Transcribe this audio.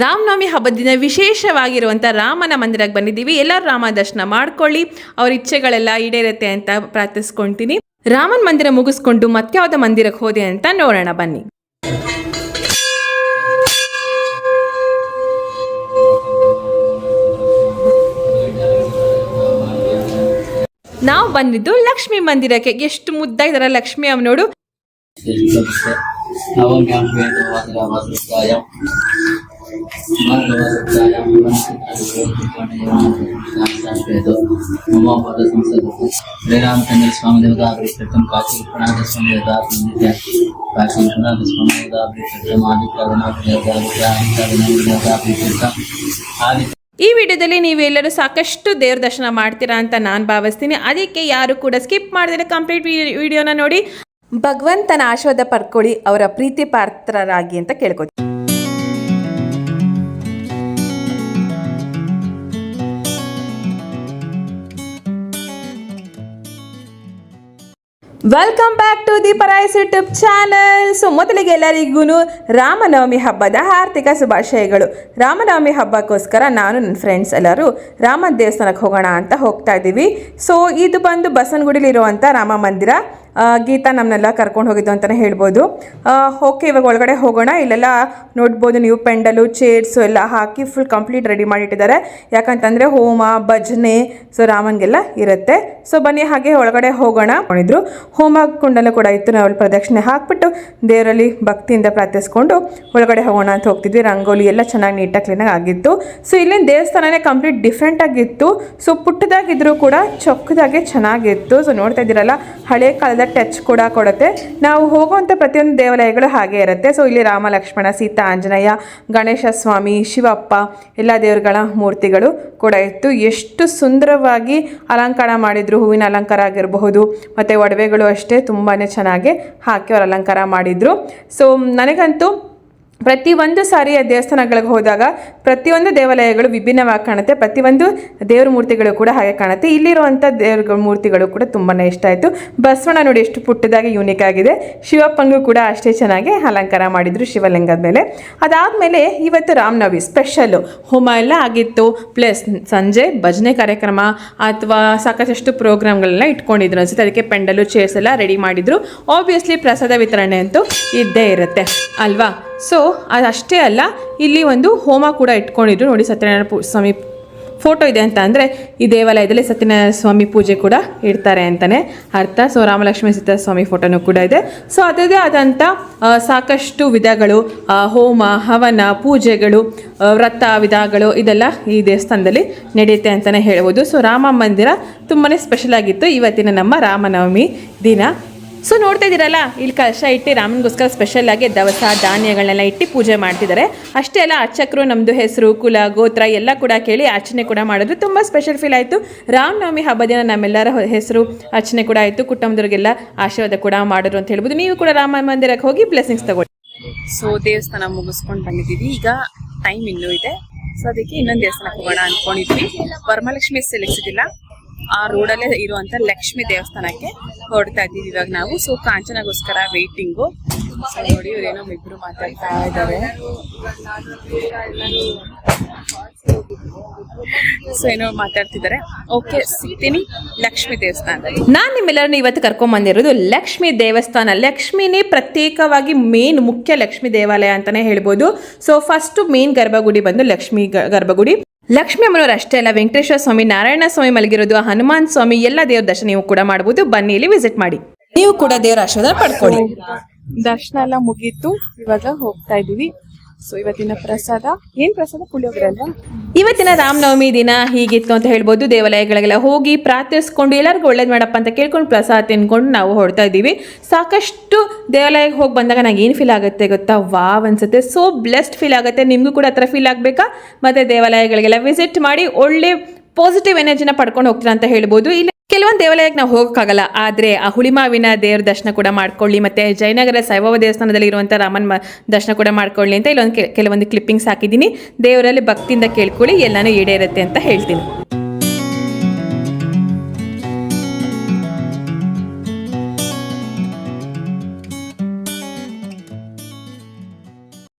ರಾಮನವಮಿ ಹಬ್ಬದ ದಿನ ವಿಶೇಷವಾಗಿರುವಂಥ ರಾಮನ ಮಂದಿರಕ್ಕೆ ಬಂದಿದ್ದೀವಿ. ಎಲ್ಲರೂ ರಾಮ ದರ್ಶನ ಮಾಡ್ಕೊಳ್ಳಿ, ಅವ್ರ ಇಚ್ಛೆಗಳೆಲ್ಲ ಈಡೇರುತ್ತೆ ಅಂತ ಪ್ರಾರ್ಥಿಸ್ಕೊಳ್ತೀನಿ. ರಾಮನ ಮಂದಿರ ಮುಗಿಸ್ಕೊಂಡು ಮತ್ತೆ ಯಾವ್ದೋ ಮಂದಿರಕ್ಕೆ ಹೋದೆ ಅಂತ ನೋಡೋಣ ಬನ್ನಿ. ನಾವು ಬಂದಿದ್ದು ಲಕ್ಷ್ಮಿ ಮಂದಿರಕ್ಕೆ. ಎಷ್ಟು ಮುದ್ದಾಗಿದಾರ ಲಕ್ಷ್ಮಿ ಅವ್ ನೋಡು. ಶ್ರೀರಾಮಚಂದ್ರ ಸ್ವಾಮಿ ದೇವತಾ ಪ್ರೀತ್ಯರ್ಥಂ ಕಾಶಿ ವಿಶ್ವನಾಥ ಸ್ವಾಮಿ ದೇವತಾ ಪ್ರೀತ್ಯರ್ಥಂ ಕಾಶಿ ವಿಶ್ವನಾಥ ಸ್ವಾಮಿ ದೇವತಾ ಪ್ರೀತ್ಯರ್ಥಂ ದೇವತಾ ಪ್ರೀತ್ಯರ್ಥಂ ಈ ವಿಡಿಯೋದಲ್ಲಿ ನೀವೆಲ್ಲರೂ ಸಾಕಷ್ಟು ದೇವ್ರ ದರ್ಶನ ಮಾಡ್ತೀರಾ ಅಂತ ನಾನು ಭಾವಿಸ್ತೀನಿ. ಅದಕ್ಕೆ ಯಾರು ಕೂಡ ಸ್ಕಿಪ್ ಮಾಡಿದ್ರೆ ಕಂಪ್ಲೀಟ್ ವಿಡಿಯೋನ ನೋಡಿ ಭಗವಂತನ ಆಶೀರ್ವಾದ ಪಡ್ಕೊಳ್ಳಿ, ಅವರ ಪ್ರೀತಿ ಪಾತ್ರರಾಗಿ ಅಂತ ಕೇಳ್ಕೊತೀನಿ. Welcome back to the Praise YouTube channel. So ಮೊದಲಿಗೆ ಎಲ್ಲರಿಗೂ ರಾಮನವಮಿ ಹಬ್ಬದ ಹಾರ್ದಿಕ ಶುಭಾಶಯಗಳು. ರಾಮನವಮಿ ಹಬ್ಬಕ್ಕೋಸ್ಕರ ನಾನು ನನ್ನ ಫ್ರೆಂಡ್ಸ್ ಎಲ್ಲರೂ ರಾಮ ದೇವಸ್ಥಾನಕ್ಕೆ ಹೋಗೋಣ ಅಂತ ಹೋಗ್ತಾ ಇದ್ದೀವಿ. ಸೊ ಇದು ಬಂದು ಬಸವನಗುಡಿಲಿರುವಂಥ ರಾಮ ಮಂದಿರ. ಗೀತಾ ನಮ್ಮನ್ನೆಲ್ಲ ಕರ್ಕೊಂಡು ಹೋಗಿದ್ದು ಅಂತಲೇ ಹೇಳ್ಬೋದು. ಓಕೆ, ಇವಾಗ ಒಳಗಡೆ ಹೋಗೋಣ. ಇಲ್ಲೆಲ್ಲ ನೋಡ್ಬೋದು ನೀವು, ಪೆಂಡಲು ಚೇರ್ಸು ಎಲ್ಲ ಹಾಕಿ ಫುಲ್ ಕಂಪ್ಲೀಟ್ ರೆಡಿ ಮಾಡಿಟ್ಟಿದ್ದಾರೆ. ಯಾಕಂತಂದರೆ ಹೋಮ ಭಜನೆ ಸೊ ರಾಮನಿಗೆಲ್ಲ ಇರುತ್ತೆ. ಸೊ ಬನ್ನಿ ಹಾಗೆ ಒಳಗಡೆ ಹೋಗೋಣ. ಕೊಂಡಿದ್ರು ಹೋಮ ಕುಂಡಲು ಕೂಡ ಇತ್ತು. ನಾವು ಪ್ರದಕ್ಷಿಣೆ ಹಾಕ್ಬಿಟ್ಟು ದೇವರಲ್ಲಿ ಭಕ್ತಿಯಿಂದ ಪ್ರಾರ್ಥಿಸ್ಕೊಂಡು ಒಳಗಡೆ ಹೋಗೋಣ ಅಂತ ಹೋಗ್ತಿದ್ವಿ. ರಂಗೋಲಿ ಎಲ್ಲ ಚೆನ್ನಾಗಿ ನೀಟಾಗಿ ಕ್ಲೀನಾಗಿ ಆಗಿತ್ತು. ಸೊ ಇಲ್ಲಿನ ದೇವಸ್ಥಾನನೇ ಕಂಪ್ಲೀಟ್ ಡಿಫ್ರೆಂಟ್ ಆಗಿತ್ತು. ಸೊ ಪುಟ್ಟದಾಗಿದ್ರೂ ಕೂಡ ಚೊಕ್ಕದಾಗೆ ಚೆನ್ನಾಗಿತ್ತು. ಸೊ ನೋಡ್ತಾ ಇದ್ದೀರಲ್ಲ, ಹಳೆ ಕಾಲದ ಟಚ್ ಕೂಡ ಕೊಡುತ್ತೆ. ನಾವು ಹೋಗುವಂಥ ಪ್ರತಿಯೊಂದು ದೇವಾಲಯಗಳು ಹಾಗೆ ಇರುತ್ತೆ. ಸೊ ಇಲ್ಲಿ ರಾಮ ಲಕ್ಷ್ಮಣ ಸೀತಾ ಆಂಜನೇಯ ಗಣೇಶ ಸ್ವಾಮಿ ಶಿವಪ್ಪ ಎಲ್ಲ ದೇವರುಗಳ ಮೂರ್ತಿಗಳು ಕೂಡ ಇತ್ತು. ಎಷ್ಟು ಸುಂದರವಾಗಿ ಅಲಂಕಾರ ಮಾಡಿದ್ರು. ಹೂವಿನ ಅಲಂಕಾರ ಆಗಿರಬಹುದು, ಮತ್ತು ಒಡವೆಗಳು ಅಷ್ಟೇ ತುಂಬಾ ಚೆನ್ನಾಗಿ ಹಾಕಿ ಅವ್ರು ಅಲಂಕಾರ ಮಾಡಿದ್ರು. ಸೊ ನನಗಂತೂ ಪ್ರತಿಯೊಂದು ಸಾರಿ ದೇವಸ್ಥಾನಗಳಿಗೆ ಹೋದಾಗ ಪ್ರತಿಯೊಂದು ದೇವಾಲಯಗಳು ವಿಭಿನ್ನವಾಗಿ ಕಾಣುತ್ತೆ. ಪ್ರತಿಯೊಂದು ದೇವ್ರ ಮೂರ್ತಿಗಳು ಕೂಡ ಹಾಗೆ ಕಾಣುತ್ತೆ. ಇಲ್ಲಿರುವಂಥ ದೇವ್ರ ಮೂರ್ತಿಗಳು ಕೂಡ ತುಂಬಾ ಇಷ್ಟ ಆಯಿತು. ಬಸವಣ್ಣ ನೋಡಿ ಎಷ್ಟು ಪುಟ್ಟದಾಗಿ ಯೂನಿಕ್ ಆಗಿದೆ. ಶಿವಪ್ಪಂಗೂ ಕೂಡ ಅಷ್ಟೇ ಚೆನ್ನಾಗಿ ಅಲಂಕಾರ ಮಾಡಿದರು ಶಿವಲಿಂಗದ ಮೇಲೆ. ಅದಾದಮೇಲೆ ಇವತ್ತು ರಾಮನವಮಿ ಸ್ಪೆಷಲ್ಲು ಹೋಮ ಎಲ್ಲ ಆಗಿತ್ತು. ಪ್ಲಸ್ ಸಂಜೆ ಭಜನೆ ಕಾರ್ಯಕ್ರಮ ಅಥವಾ ಸಾಕಷ್ಟು ಪ್ರೋಗ್ರಾಮ್ಗಳನ್ನ ಇಟ್ಕೊಂಡಿದ್ರು ಅನ್ಸುತ್ತೆ. ಅದಕ್ಕೆ ಪೆಂಡಲು ಚೇರ್ಸ್ ಎಲ್ಲ ರೆಡಿ ಮಾಡಿದರು. ಆಬ್ವಿಯಸ್ಲಿ ಪ್ರಸಾದ ವಿತರಣೆ ಅಂತೂ ಇದ್ದೇ ಇರುತ್ತೆ ಅಲ್ವಾ. ಸೊ ಅದಷ್ಟೇ ಅಲ್ಲ, ಇಲ್ಲಿ ಒಂದು ಹೋಮ ಕೂಡ ಇಟ್ಕೊಂಡಿದ್ರು ನೋಡಿ. ಸತ್ಯನಾರಾಯಣ ಸ್ವಾಮಿ ಫೋಟೋ ಇದೆ ಅಂತ ಅಂದರೆ ಈ ದೇವಾಲಯದಲ್ಲಿ ಸತ್ಯನಾರಾಯಣ ಸ್ವಾಮಿ ಪೂಜೆ ಕೂಡ ಇಡ್ತಾರೆ ಅಂತಲೇ ಅರ್ಥ. ಸೊ ರಾಮಲಕ್ಷ್ಮಣ ಸೀತಾ ಸ್ವಾಮಿ ಫೋಟೋನು ಕೂಡ ಇದೆ. ಸೊ ಅದರದೇ ಆದಂಥ ಸಾಕಷ್ಟು ವಿಧಗಳು, ಹೋಮ ಹವನ ಪೂಜೆಗಳು, ವ್ರತ ವಿಧಗಳು ಇದೆಲ್ಲ ಈ ದೇವಸ್ಥಾನದಲ್ಲಿ ನಡೆಯುತ್ತೆ ಅಂತಲೇ ಹೇಳ್ಬೋದು. ಸೊ ರಾಮ ಮಂದಿರ ತುಂಬಾ ಸ್ಪೆಷಲ್ ಆಗಿತ್ತು ಇವತ್ತಿನ ನಮ್ಮ ರಾಮನವಮಿ ದಿನ. ಸೊ ನೋಡ್ತಾ ಇದ್ದೀರಲ್ಲ, ಇಲ್ಲಿ ಕಲಶ ಇಟ್ಟು ರಾಮನಿಗೋಸ್ಕರ ಸ್ಪೆಷಲಾಗಿ ದವಸ ಧಾನ್ಯಗಳನ್ನೆಲ್ಲ ಇಟ್ಟು ಪೂಜೆ ಮಾಡ್ತಿದ್ದಾರೆ. ಅಷ್ಟೇ ಅಲ್ಲ, ಅರ್ಚಕರು ನಮ್ಮದು ಹೆಸರು ಕುಲ ಗೋತ್ರ ಎಲ್ಲ ಕೂಡ ಕೇಳಿ ಅರ್ಚನೆ ಕೂಡ ಮಾಡಿದ್ರು. ತುಂಬ ಸ್ಪೆಷಲ್ ಫೀಲ್ ಆಯಿತು. ರಾಮನವಮಿ ಹಬ್ಬ ದಿನ ನಮ್ಮೆಲ್ಲರ ಹೆಸರು ಅರ್ಚನೆ ಕೂಡ ಆಯಿತು. ಕುಟುಂಬದವ್ರಿಗೆಲ್ಲ ಆಶೀರ್ವಾದ ಕೂಡ ಮಾಡಿದ್ರು ಅಂತ ಹೇಳ್ಬೋದು. ನೀವು ಕೂಡ ರಾಮ ಮಂದಿರಕ್ಕೆ ಹೋಗಿ ಬ್ಲೆಸ್ಸಿಂಗ್ಸ್ ತಗೊಳ್ಳಿ. ಸೊ ದೇವಸ್ಥಾನ ಮುಗಿಸ್ಕೊಂಡು ಬಂದಿದ್ದೀವಿ. ಈಗ ಟೈಮ್ ಇನ್ನೂ ಇದೆ. ಸೊ ಅದಕ್ಕೆ ಇನ್ನೊಂದು ದೇವಸ್ಥಾನಕ್ಕೆ ಹೋಗೋಣ ಅಂದ್ಕೊಂಡಿದ್ವಿ. ವರಮಹಾಲಕ್ಷ್ಮಿ ಸಿಕ್ಕಿಲ್ಲ. ಆ ರೋಡಲ್ಲೇ ಇರುವಂಥ ಲಕ್ಷ್ಮೀ ದೇವಸ್ಥಾನಕ್ಕೆ ಹೊರಡ್ತಾ ಇದ್ದೀವಿ ಇವಾಗ ನಾವು. So ಕಾಂಚನಗೋಸ್ಕರ waiting. ಸೊ ನೋಡಿ, ಇವರೇನೋ ಇಬ್ಬರು ಮಾತಾಡ್ತಾ ಇದ್ದಾರೆ. ಸೊ ಏನೋ ಮಾತಾಡ್ತಿದ್ದಾರೆ. ಓಕೆ, ಸಿಗ್ತೀನಿ ಲಕ್ಷ್ಮೀ ದೇವಸ್ಥಾನದಲ್ಲಿ. ನಾನು ನಿಮ್ಮೆಲ್ಲರನ್ನು ಇವತ್ತು ಕರ್ಕೊಂಬಂದಿರೋದು ಲಕ್ಷ್ಮೀ ದೇವಸ್ಥಾನ. ಲಕ್ಷ್ಮಿನೇ ಪ್ರತ್ಯೇಕವಾಗಿ ಮೇನ್ ಮುಖ್ಯ ಲಕ್ಷ್ಮೀ ದೇವಾಲಯ ಅಂತಲೇ ಹೇಳ್ಬೋದು. ಸೊ ಫಸ್ಟು ಮೇನ್ ಗರ್ಭಗುಡಿ ಬಂದು ಲಕ್ಷ್ಮೀ ಗರ್ಭಗುಡಿ. ಲಕ್ಷ್ಮೀ ಅಮ್ಮನವರು ಅಷ್ಟೇ ಅಲ್ಲ, ವೆಂಕಟೇಶ್ವರ ಸ್ವಾಮಿ, ನಾರಾಯಣ ಸ್ವಾಮಿ ಮಲಗಿರೋದು, ಹನುಮಾನ್ ಸ್ವಾಮಿ ಎಲ್ಲ ದೇವ್ರ ದರ್ಶನ ನೀವು ಕೂಡ ಮಾಡ್ಬೋದು. ಬನ್ನಿ, ಇಲ್ಲಿ ವಿಸಿಟ್ ಮಾಡಿ, ನೀವು ಕೂಡ ದೇವರ ಆಶೀರ್ವಾದ ಪಡ್ಕೊಳ್ಳಿ. ದರ್ಶನ ಎಲ್ಲ ಮುಗೀತು, ಇವಾಗ ಹೋಗ್ತಾ ಇದೀವಿ. ಸೊ ಇವತ್ತಿನ ಪ್ರಸಾದ ಏನ್ ಪ್ರಸಾದ? ಪುಳಿಯೋಗರೆ ಅಲ್ವಾ. ಇವತ್ತಿನ ರಾಮನವಮಿ ದಿನ ಹೀಗಿತ್ತು ಅಂತ ಹೇಳ್ಬೋದು. ದೇವಾಲಯಗಳಿಗೆಲ್ಲ ಹೋಗಿ ಪ್ರಾರ್ಥಿಸ್ಕೊಂಡು ಎಲ್ಲರಿಗೂ ಒಳ್ಳೇದು ಮಾಡಪ್ಪ ಅಂತ ಕೇಳ್ಕೊಂಡು ಪ್ರಸಾದ ತಿನ್ಕೊಂಡು ನಾವು ಹೊರಡ್ತಾ ಇದ್ದೀವಿ. ಸಾಕಷ್ಟು ದೇವಾಲಯಕ್ಕೆ ಹೋಗಿ ಬಂದಾಗ ನಂಗೆ ಏನು ಫೀಲ್ ಆಗುತ್ತೆ ಗೊತ್ತಾ? ವಾವ್ ಅನ್ಸುತ್ತೆ. ಸೊ ಬ್ಲೆಸ್ಡ್ ಫೀಲ್ ಆಗುತ್ತೆ. ನಿಮಗೂ ಕೂಡ ಆ ಥರ ಫೀಲ್ ಆಗಬೇಕಾ? ಮತ್ತು ದೇವಾಲಯಗಳಿಗೆಲ್ಲ ವಿಸಿಟ್ ಮಾಡಿ ಒಳ್ಳೆ ಪಾಸಿಟಿವ್ ಎನರ್ಜಿನ ಪಡ್ಕೊಂಡು ಹೋಗ್ತೀರಾ ಅಂತ ಹೇಳ್ಬೋದು. ಇಲ್ಲಿ ಕೆಲವೊಂದು ದೇವಾಲಯಕ್ಕೆ ನಾವು ಹೋಗೋಕ್ಕಾಗಲ್ಲ, ಆದರೆ ಆ ಹುಳಿಮಾವಿನ ದೇವ್ರ ದರ್ಶನ ಕೂಡ ಮಾಡ್ಕೊಳ್ಳಿ, ಮತ್ತು ಜಯನಗರ ಸಾಯಿಬಾಬಾ ದೇವಸ್ಥಾನದಲ್ಲಿ ಇರುವಂಥ ರಾಮನ ದರ್ಶನ ಕೂಡ ಮಾಡ್ಕೊಳ್ಳಿ ಅಂತ ಇಲ್ಲೊಂದು ಕೆಲವೊಂದು ಕ್ಲಿಪ್ಪಿಂಗ್ಸ್ ಹಾಕಿದ್ದೀನಿ. ದೇವರಲ್ಲಿ ಭಕ್ತಿಯಿಂದ ಕೇಳ್ಕೊಳ್ಳಿ, ಎಲ್ಲನೂ ಈಡೇರುತ್ತೆ ಅಂತ ಹೇಳ್ತೀನಿ.